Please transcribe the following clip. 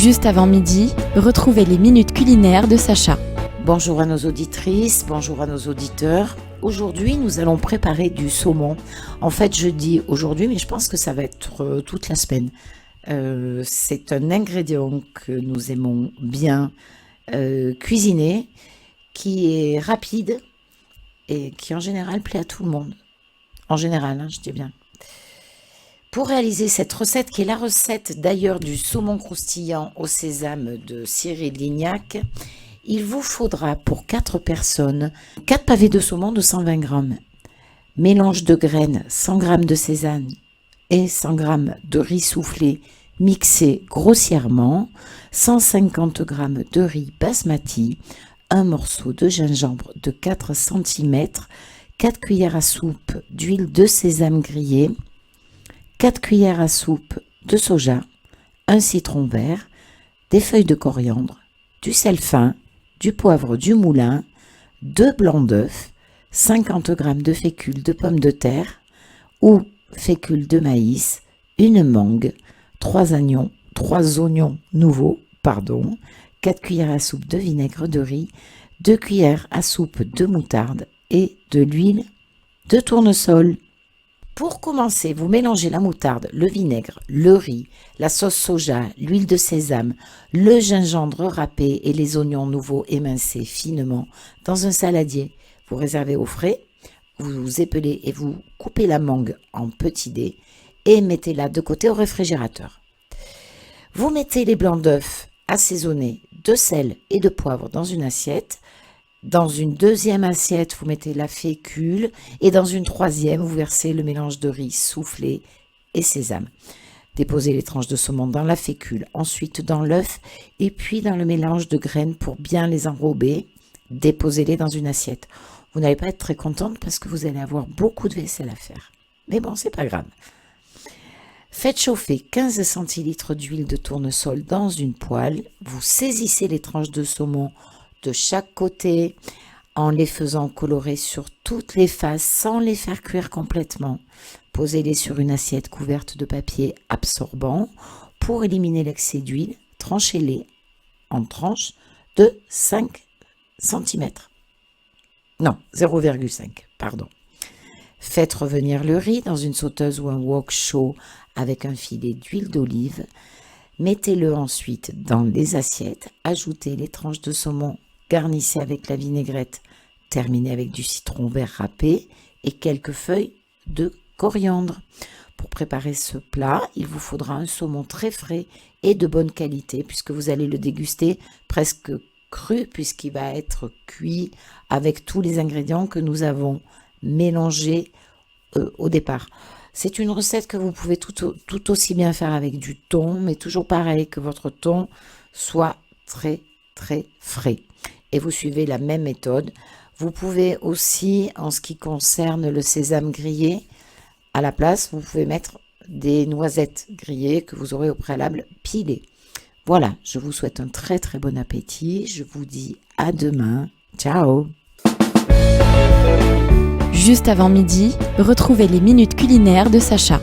Juste avant midi, retrouvez les minutes culinaires de Sacha. Bonjour à nos auditrices, bonjour à nos auditeurs. Aujourd'hui, nous allons préparer du saumon. En fait, je dis aujourd'hui, mais je pense que ça va être toute la semaine. C'est un ingrédient que nous aimons bien cuisiner, qui est rapide et qui en général plaît à tout le monde. En général, je dis bien. Pour réaliser cette recette, qui est la recette d'ailleurs du saumon croustillant au sésame de Cyril Lignac, il vous faudra pour 4 personnes 4 pavés de saumon de 120 g, mélange de graines 100 g de sésame et 100 g de riz soufflé mixé grossièrement, 150 g de riz basmati, un morceau de gingembre de 4 cm, 4 cuillères à soupe d'huile de sésame grillée, 4 cuillères à soupe de soja, un citron vert, des feuilles de coriandre, du sel fin, du poivre du moulin, 2 blancs d'œufs, 50 g de fécule de pommes de terre ou fécule de maïs, une mangue, 3 oignons nouveaux, 4 cuillères à soupe de vinaigre de riz, 2 cuillères à soupe de moutarde et de l'huile de tournesol. Pour commencer, vous mélangez la moutarde, le vinaigre, le riz, la sauce soja, l'huile de sésame, le gingembre râpé et les oignons nouveaux émincés finement dans un saladier. Vous réservez au frais, vous épelez et vous coupez la mangue en petits dés et mettez-la de côté au réfrigérateur. Vous mettez les blancs d'œufs assaisonnés de sel et de poivre dans une assiette. Dans une deuxième assiette, vous mettez la fécule et dans une troisième, vous versez le mélange de riz soufflé et sésame. Déposez les tranches de saumon dans la fécule, ensuite dans l'œuf et puis dans le mélange de graines pour bien les enrober. Déposez-les dans une assiette. Vous n'allez pas être très contente parce que vous allez avoir beaucoup de vaisselle à faire. Mais bon, c'est pas grave. Faites chauffer 15 centilitres d'huile de tournesol dans une poêle. Vous saisissez les tranches de saumon de chaque côté en les faisant colorer sur toutes les faces sans les faire cuire complètement. Posez-les sur une assiette couverte de papier absorbant. Pour éliminer l'excès d'huile, tranchez-les en tranches de 5 cm. Non, 0,5, pardon. Faites revenir le riz dans une sauteuse ou un wok chaud avec un filet d'huile d'olive. Mettez-le ensuite dans les assiettes. Ajoutez les tranches de saumon. Garnissez avec la vinaigrette, terminez avec du citron vert râpé et quelques feuilles de coriandre. Pour préparer ce plat, il vous faudra un saumon très frais et de bonne qualité puisque vous allez le déguster presque cru puisqu'il va être cuit avec tous les ingrédients que nous avons mélangés au départ. C'est une recette que vous pouvez tout aussi bien faire avec du thon, mais toujours pareil, que votre thon soit très frais. Et vous suivez la même méthode. Vous pouvez aussi, en ce qui concerne le sésame grillé, à la place, vous pouvez mettre des noisettes grillées que vous aurez au préalable pilées. Voilà, je vous souhaite un très bon appétit. Je vous dis à demain. Ciao! Juste avant midi, retrouvez les minutes culinaires de Sacha.